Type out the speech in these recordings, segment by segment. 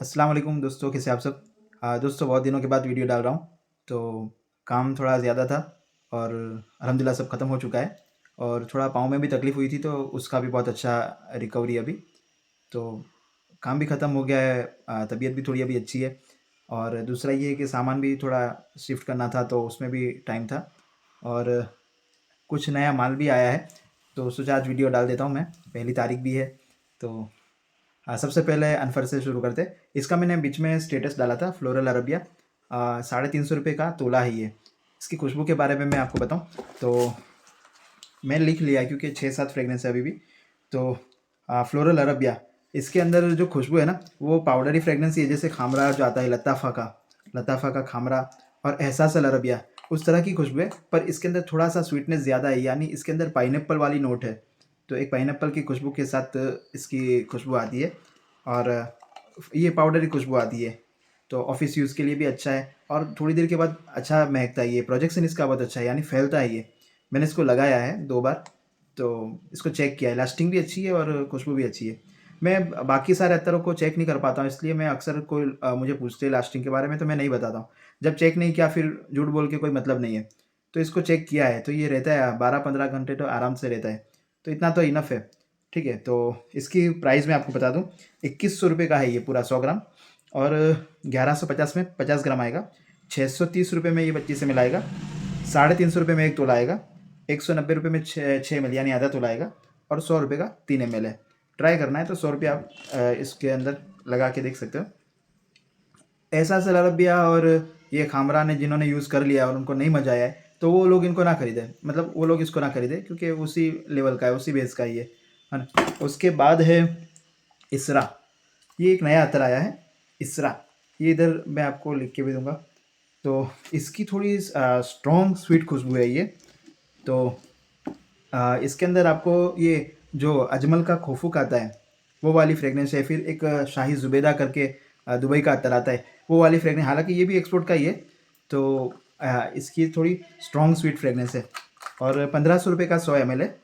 अस्सलाम वालेकुम दोस्तों, कैसे आप सब। दोस्तों बहुत दिनों के बाद वीडियो डाल रहा हूँ। तो काम थोड़ा ज़्यादा था और अल्हम्दुलिल्लाह सब ख़त्म हो चुका है। और थोड़ा पाँव में भी तकलीफ़ हुई थी तो उसका भी बहुत अच्छा रिकवरी अभी। तो काम भी ख़त्म हो गया है, तबीयत भी थोड़ी अभी अच्छी है। और दूसरा ये है कि सामान भी थोड़ा शिफ्ट करना था तो उसमें भी टाइम था। और कुछ नया माल भी आया है तो सोचा आज वीडियो डाल देता हूँ मैं। पहली तारीख भी है तो सबसे पहले अनफर से शुरू करते। इसका मैंने बीच में स्टेटस डाला था, फ्लोरल अरबिया 350 का तोला है ये। इसकी खुशबू के बारे में मैं आपको बताऊं तो मैं लिख लिया क्योंकि 6-7 फ्रेगनेंस है अभी भी। तो फ्लोरल अरबिया, इसके अंदर जो खुशबू है ना वो पाउडरी फ्रेगनेंस ही है, जैसे खामरा जो आता है लताफ़ा का खामरा और एहसास अरबिया उस तरह की खुशबू है। पर इसके अंदर थोड़ा सा स्वीटनेस ज़्यादा है, यानी इसके अंदर पाइनएप्पल वाली नोट है। तो एक पाइनएप्पल की खुशबू के साथ इसकी खुशबू आती है और ये पाउडरी खुशबू आती है। तो ऑफिस यूज़ के लिए भी अच्छा है और थोड़ी देर के बाद अच्छा महकता है। ये प्रोजेक्शन इसका बहुत अच्छा है, यानी फैलता है ये। मैंने इसको लगाया है 2 बार तो इसको चेक किया है, लास्टिंग भी अच्छी है और खुशबू भी अच्छी है। मैं बाकी सारे अत्तरों को चेक नहीं कर पाता हूँ, इसलिए मैं अक्सर कोई मुझे पूछते हैं लास्टिंग के बारे में तो मैं नहीं बताता हूँ। जब चेक नहीं किया फिर झूठ बोल के कोई मतलब नहीं है। तो इसको चेक किया है तो ये रहता है 12-15 घंटे तो आराम से रहता है। तो इतना तो इनफ है। ठीक है, तो इसकी प्राइस मैं आपको बता दूँ, 2100 का है ये पूरा 100 ग्राम। और 1150 में 50 ग्राम आएगा। 630 में ये 25 ml आएगा। 350 में 1 तोला आएगा। 190 में 6 ml यानी आधा तोला आएगा। और 100 का 3 ml है। ट्राई करना है तो 100 आप इसके अंदर लगा के देख सकते हो। ऐसा सलारबिया और ये खामरा ने जिन्होंने यूज़ कर लिया और उनको नहीं मजा आया है तो वो लोग इनको ना खरीदें, मतलब वो लोग इसको ना खरीदें क्योंकि उसी लेवल का है, उसी बेस का ही है ना। उसके बाद है इसरा। ये एक नया अतर आया है, इसरा। ये इधर मैं आपको लिख के भी दूंगा। तो इसकी थोड़ी स्ट्रॉन्ग स्वीट खुशबू है ये। तो इसके अंदर आपको ये जो अजमल का खोफुक आता है वो वाली फ्रेगनेंस है। फिर एक शाही जुबेदा करके दुबई का अतर आता है, वो वाली फ्रेगनेंस। हालांकि ये भी एक्सपोर्ट का ही है। तो इसकी थोड़ी स्ट्रॉन्ग स्वीट फ्रेगनेंस है। और 1500 का 100 ml है।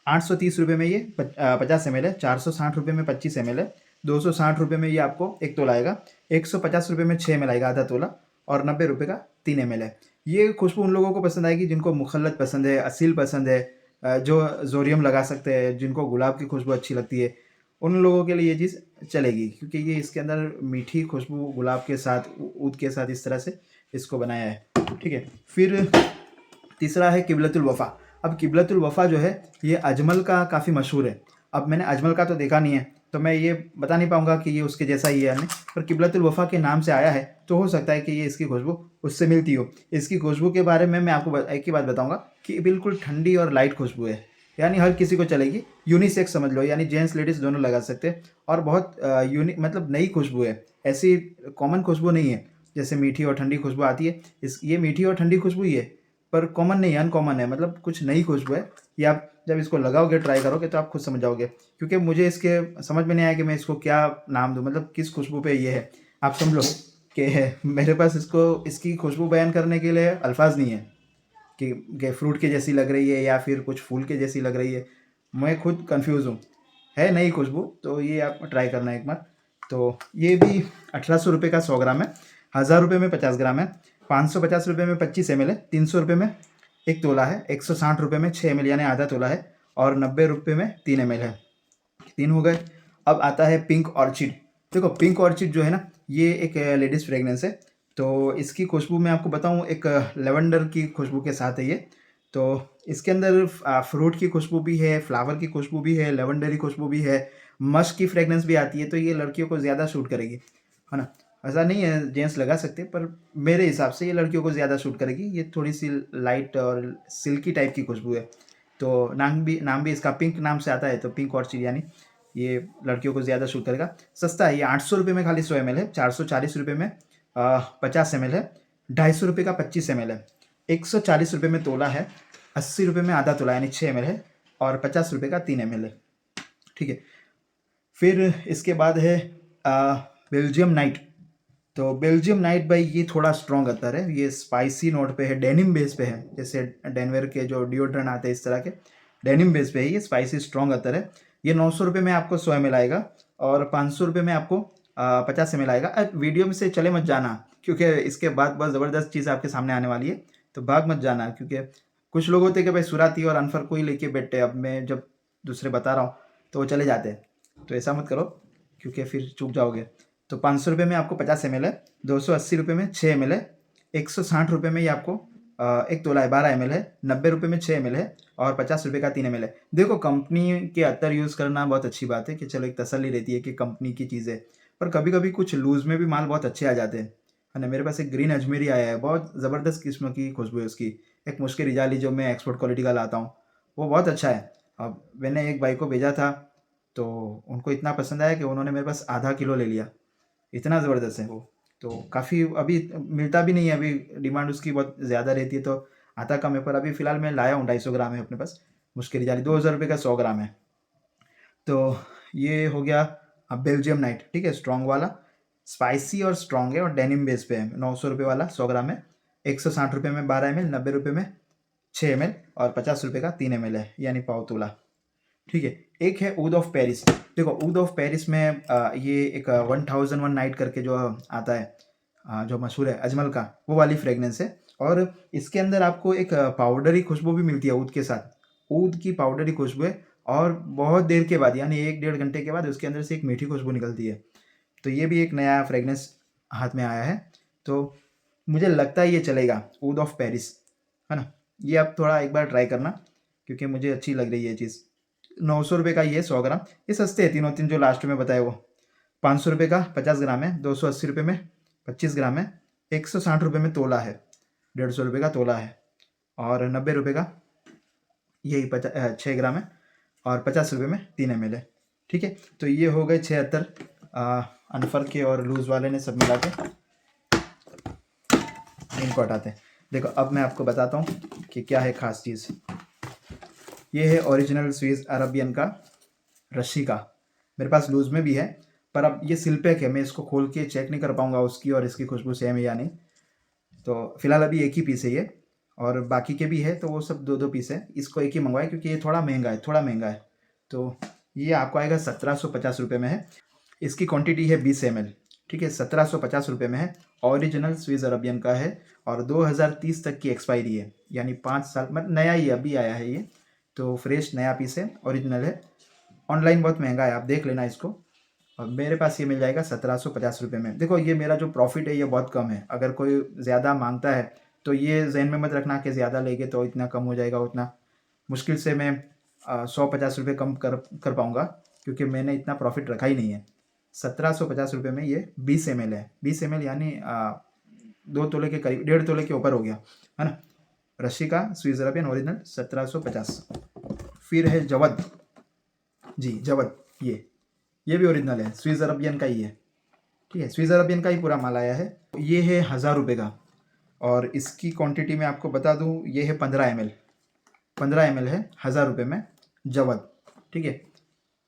830 में ये 50 ml है। 460 में 25 ml है। 260 में ये आपको 1 तोला आएगा। 150 में 6 ml आएगा, आधा तोला। और 90 का 3 ml है। ये खुशबू उन लोगों को पसंद आएगी जिनको मुखल्लत पसंद है, असील पसंद है, जो जोरियम लगा सकते हैं, जिनको गुलाब की खुशबू अच्छी लगती है, उन लोगों के लिए ये चीज़ चलेगी क्योंकि ये इसके अंदर मीठी खुशबू गुलाब के साथ, ऊद के साथ इस तरह से इसको बनाया है। ठीक है, फिर तीसरा है किबलतुल वफ़ा। अब किबलतुल वफ़ा जो है ये अजमल का काफ़ी मशहूर है। अब मैंने अजमल का तो देखा नहीं है तो मैं ये बता नहीं पाऊँगा कि ये उसके जैसा ही है या नहीं, पर किबलतुल वफ़ा के नाम से आया है तो हो सकता है कि ये इसकी खुशबू उससे मिलती हो। इसकी खुशबू के बारे में मैं आपको एक ही बात बताऊँगा कि बिल्कुल ठंडी और लाइट खुशबू है, यानी हर किसी को चलेगी। यूनिसेक्स समझ लो, यानी जेंट्स लेडीज़ दोनों लगा सकते हैं। और बहुत यूनिक, मतलब नई खुशबू है, ऐसी कॉमन खुशबू नहीं है जैसे मीठी और ठंडी खुशबू आती है। ये मीठी और ठंडी खुशबू ही है पर कॉमन नहीं है, अनकॉमन है, मतलब कुछ नई खुशबू है। ये आप जब इसको लगाओगे, ट्राई करोगे तो आप खुद समझ जाओगे। क्योंकि मुझे इसके समझ में नहीं आया कि मैं इसको क्या नाम दूँ, मतलब किस खुशबू पे ये है। आप समझ लो कि मेरे पास इसको, इसकी खुशबू बयान करने के लिए अल्फाज नहीं है कि फ्रूट के जैसी लग रही है या फिर कुछ फूल के जैसी लग रही है। मैं खुद कंफ्यूज हूँ। है नई खुशबू, तो ये आप ट्राई करना एक बार। तो ये भी 1800 का 100 ग्राम है। 1000 में 50 ग्राम है। 550 में 25 ml है। 300 में 1 तोला है। 160 में 6 ml यानी आधा तोला है। और 90 में 3 ml है। 3 हो गए। अब आता है पिंक ऑर्चिड। देखो पिंक ऑर्चिड जो है ना ये एक लेडीज़ फ्रेगनेंस है। तो इसकी खुशबू मैं आपको बताऊं, एक लेवेंडर की खुशबू के साथ है ये। तो इसके अंदर फ्रूट की खुशबू भी है, फ्लावर की खुशबू भी है, लेवेंडरी खुशबू भी है, मस्क की फ्रेगनेंस भी आती है। तो ये लड़कियों को ज़्यादा सूट करेगी, है ना। ऐसा नहीं है जेंट्स लगा सकते, पर मेरे हिसाब से ये लड़कियों को ज़्यादा सूट करेगी। ये थोड़ी सी लाइट और सिल्की टाइप की खुशबू है। तो नाम भी इसका पिंक नाम से आता है, तो पिंक ऑर्चिड यानी ये लड़कियों को ज़्यादा सूट करेगा। सस्ता है ये, 800 में खाली 100 ml है। 440 में 50 ml है। 250 का 25 ml है। 140 में तोला है। 80 में आधा तोला यानी 6 ml है। और 50 का 3 ml है। ठीक है, फिर इसके बाद है बेल्जियम नाइट। तो बेल्जियम नाइट भाई ये थोड़ा स्ट्रॉन्ग अतर है, ये स्पाइसी नोट पे है, डेनिम बेस पे है। जैसे डेनवर के जो डिओड्रेंट आते हैं इस तरह के डेनिम बेस पे है, ये स्पाइसी स्ट्रॉन्ग अतर है। ये 900 में आपको 100 ml आएगा। और 500 में आपको 50 ml आएगा। वीडियो में से चले मत जाना, क्योंकि इसके बाद बहुत ज़बरदस्त चीज़ आपके सामने आने वाली है, तो भाग मत जाना। क्योंकि कुछ लोग होते हैं कि भाई सुराती और अनफर को ही लेके बैठे, अब मैं जब दूसरे बता रहा हूँ तो वो चले जाते हैं, तो ऐसा मत करो क्योंकि फिर चूक जाओगे। तो 500 रुपये में आपको 50 ml है, 280 रुपये में 6 ml है, 160 रुपये में ये आपको 1 तोला है 12 ml है, 90 रुपये में 6 ml है और 50 रुपये का 3 ml है। देखो, कंपनी के अत्तर यूज़ करना बहुत अच्छी बात है कि चलो एक तसल्ली रहती है कि कंपनी की चीज़ें, पर कभी कभी कुछ लूज़ में भी माल बहुत अच्छे आ जाते हैं, है ना। मेरे पास एक ग्रीन अजमेरी आया है, बहुत ज़बरदस्त किस्म की खुशबू है उसकी। एक मुश्किल रिजाली जो मैं एक्सपोर्ट क्वालिटी का लाता हूँ, वो बहुत अच्छा है। अब मैंने एक भाई को भेजा था, तो उनको इतना पसंद आया कि उन्होंने मेरे पास आधा किलो ले लिया, इतना ज़बरदस्त है वो। तो काफ़ी अभी मिलता भी नहीं है, अभी डिमांड उसकी बहुत ज़्यादा रहती है, तो आता कम है। पर अभी फ़िलहाल मैं लाया हूँ, 250 ग्राम है अपने पास, मुश्किल रिजाली 2000 रुपये का 100 ग्राम है। तो ये हो गया अब बेल्जियम नाइट, ठीक है, स्ट्रॉन्ग वाला, स्पाइसी और स्ट्रॉन्ग है और डेनिम बेस पे है। 900 रुपये वाला 100 ग्राम है, 160 रुपये में 12 ml, 90 रुपये में 6 ml और 50 रुपये का 3 ml है, यानी पाव तोला, ठीक है। एक है ऊद ऑफ पेरिस। देखो, ऊद ऑफ पेरिस में ये एक 1001 नाइट करके जो आता है, जो मशहूर है अजमल का, वो वाली फ्रेगनेंस है। और इसके अंदर आपको एक पाउडरी खुशबू भी मिलती है ऊद के साथ, ऊद की पाउडरी खुशबू है। और बहुत देर के बाद, यानी 1-1.5 घंटे के बाद उसके अंदर से एक मीठी खुशबू निकलती है। तो ये भी एक नया फ्रेगनेंस हाथ में आया है, तो मुझे लगता है ये चलेगा, ऊद ऑफ पेरिस, है ना। ये आप थोड़ा एक बार ट्राई करना, क्योंकि मुझे अच्छी लग रही है ये चीज़। 900 रुपये का ये 100 ग्राम, ये सस्ते हैं तीनों तीन जो लास्ट में बताए वो। 500 रुपये का 50 ग्राम है, 280 रुपये में 25 ग्राम है, 160 रुपये में तोला है, 150 रुपये का तोला है, और 90 रुपये का यही 6 ग्राम है, और 50 रुपये में 3 ml है, ठीक है। तो ये हो गए 76 अनफर के और लूज़ वाले ने सब मिला के। इनको हटाते हैं। देखो, अब मैं आपको बताता हूँ कि क्या है ख़ास चीज़। ये है ओरिजिनल स्विस अरबियन का रस्सी का, मेरे पास लूज़ में भी है, पर अब ये सिल पैक है, मैं इसको खोल के चेक नहीं कर पाऊँगा उसकी और इसकी खुशबू सेम है या नहीं। तो फिलहाल अभी एक ही पीस है ये, और बाकी के भी है, तो वो सब 2-2 पीस है। इसको एक ही मंगवाए क्योंकि ये थोड़ा महंगा है। तो ये आपको आएगा 1750 रुपये में है। इसकी क्वांटिटी है 20 ml, ठीक है, 1750 रुपये में है। ओरिजिनल स्विस अरबियन का है और 2030 तक की एक्सपायरी है, यानी 5 साल, मतलब नया ही अभी आया है ये, तो फ्रेश नया पीस है, ओरिजिनल है। ऑनलाइन बहुत महंगा है, आप देख लेना इसको। और मेरे पास ये मिल जाएगा 1750 रुपये में। देखो, ये मेरा जो प्रॉफिट है ये बहुत कम है। अगर कोई ज़्यादा मांगता है तो ये जहन में मत रखना कि ज़्यादा लेंगे तो इतना कम हो जाएगा, उतना मुश्किल से मैं 150 रुपये कम कर पाऊँगा, क्योंकि मैंने इतना प्रॉफिट रखा ही नहीं है। 1750 रुपये में ये 20 ml है, 20 ml यानी 2 तोले के करीब, 1.5 तोले के ऊपर हो गया, है ना। रस्सी का स्विस अरबियन ओरिजिनल 1750। फिर है जवद, जी जवद, ये भी ओरिजिनल है, स्विस अरबियन का ही है, ठीक है, स्विस अरबियन का ही पूरा माल आया है। ये है 1000 रुपये का, और इसकी क्वांटिटी मैं आपको बता दूं, ये है 15 ml, 15 ml है 1000 रुपये में जवद, ठीक है।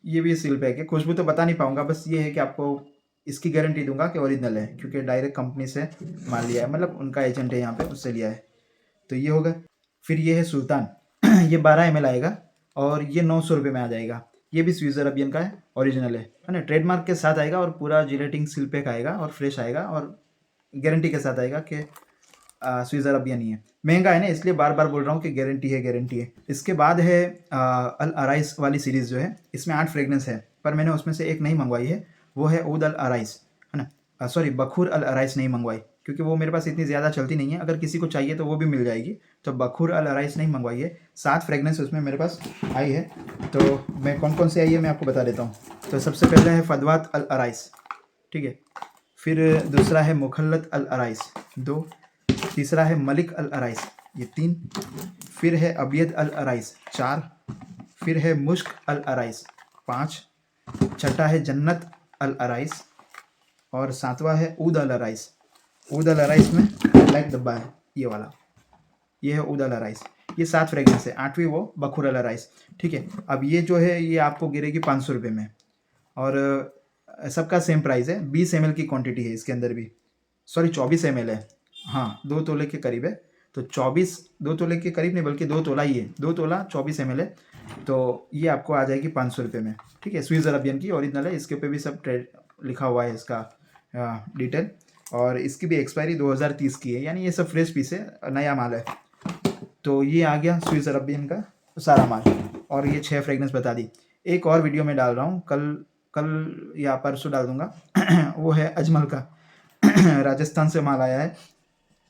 ये भी सील पैक है, खुशबू तो बता नहीं पाऊंगा, बस ये है कि आपको इसकी गारंटी दूंगा कि ओरिजिनल है, क्योंकि डायरेक्ट कंपनी से माल लिया है, मतलब उनका एजेंट है यहाँ पे, उससे लिया है। तो ये होगा। फिर ये है सुल्तान ये 12 ml आएगा और ये 900 रुपये में आ जाएगा। ये भी स्विस अरबियन का है, ओरिजिनल है ना, ट्रेडमार्क के साथ आएगा और पूरा जिलेटिन सील पैक आएगा और फ्रेश आएगा और गारंटी के साथ आएगा कि स्विस अरबियन ही है। महंगा है ना, इसलिए बार बार बोल रहा हूँ कि गारंटी है। इसके बाद है अल अराइस वाली सीरीज़ जो है, इसमें 8 फ्रेगनेंस है, पर मैंने उसमें से एक नहीं मंगवाई है, वो है ऊद अल अराइस, है ना, सॉरी बखूर अल अराइस नहीं मंगवाई, क्योंकि वो मेरे पास इतनी ज़्यादा चलती नहीं है। अगर किसी को चाहिए तो वो भी मिल जाएगी, तो बखूर अल अराइस नहीं मंगवाई है। 7 फ्रेगनेंस उसमें मेरे पास आई है, तो मैं कौन कौन सी आई है मैं आपको बता देता हूँ। तो सबसे पहले है फदवात अल अराइस, ठीक है। फिर दूसरा है मुखल्लत अल अराइस 2, तीसरा है मलिक अल अराइस, ये 3, फिर है अबियद अल अराइस 4, फिर है मुश्क अल अराइस 5, छठा है जन्नत अल अराइस, और 7वां है ऊद अल अराइस। ऊद अल अराइस में ब्लैक डब्बा है, ये वाला, ये है ऊद अल अराइस। ये 7 फ्रेगनेंस है, 8वीं वो बखूर अल अराइस, ठीक है। अब ये जो है ये आपको गिरेगी 500 रुपये में, और सबका सेम प्राइस है। 20 ml की क्वांटिटी है इसके अंदर भी, सॉरी 24 ml है, हाँ 2 तोले के करीब है, तो 2 तोले के करीब नहीं बल्कि 2 तोला ही है, 2 तोला 24 ml है। तो ये आपको आ जाएगी 500 रुपये में, ठीक है। स्विस अरबियन की ओरिजिनल है, इसके ऊपर भी सब लिखा हुआ है इसका डिटेल। और इसकी भी एक्सपायरी 2030 की है, यानी ये सब फ्रेश पीस है, नया माल है। तो ये आ गया स्विस अरबियन का सारा माल, और ये 6 फ्रेगनेंस बता दी। एक और वीडियो में डाल रहा हूँ, कल कल या परसों डाल दूंगा वो है अजमल का राजस्थान से माल आया है,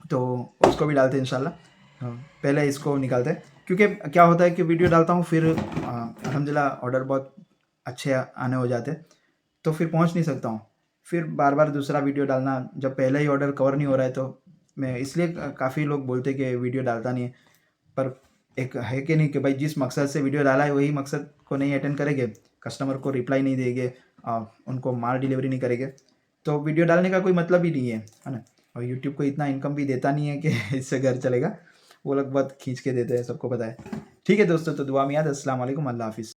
तो उसको भी डालते हैं इंशाल्लाह। पहले इसको निकालते हैं, क्योंकि क्या होता है कि वीडियो डालता हूँ फिर अल्हम्दुलिल्लाह ऑर्डर बहुत अच्छे आने हो जाते हैं, तो फिर पहुँच नहीं सकता हूँ। फिर बार बार दूसरा वीडियो डालना, जब पहले ही ऑर्डर कवर नहीं हो रहा है, तो मैं इसलिए काफ़ी लोग बोलते कि वीडियो डालता नहीं है। पर एक है कि नहीं कि भाई जिस मकसद से वीडियो डाला है वही मकसद को नहीं अटेंड करेंगे, कस्टमर को रिप्लाई नहीं देंगे, उनको माल डिलीवरी नहीं करेंगे, तो वीडियो डालने का कोई मतलब ही नहीं है ना। और यूट्यूब को इतना इनकम भी देता नहीं है कि इससे घर चलेगा, वो लोग बहुत खींच के देते हैं, सबको पता है। ठीक है दोस्तों, तो दुआ में याद, अस्सलाम वालेकुम, अल्लाह हाफिज़।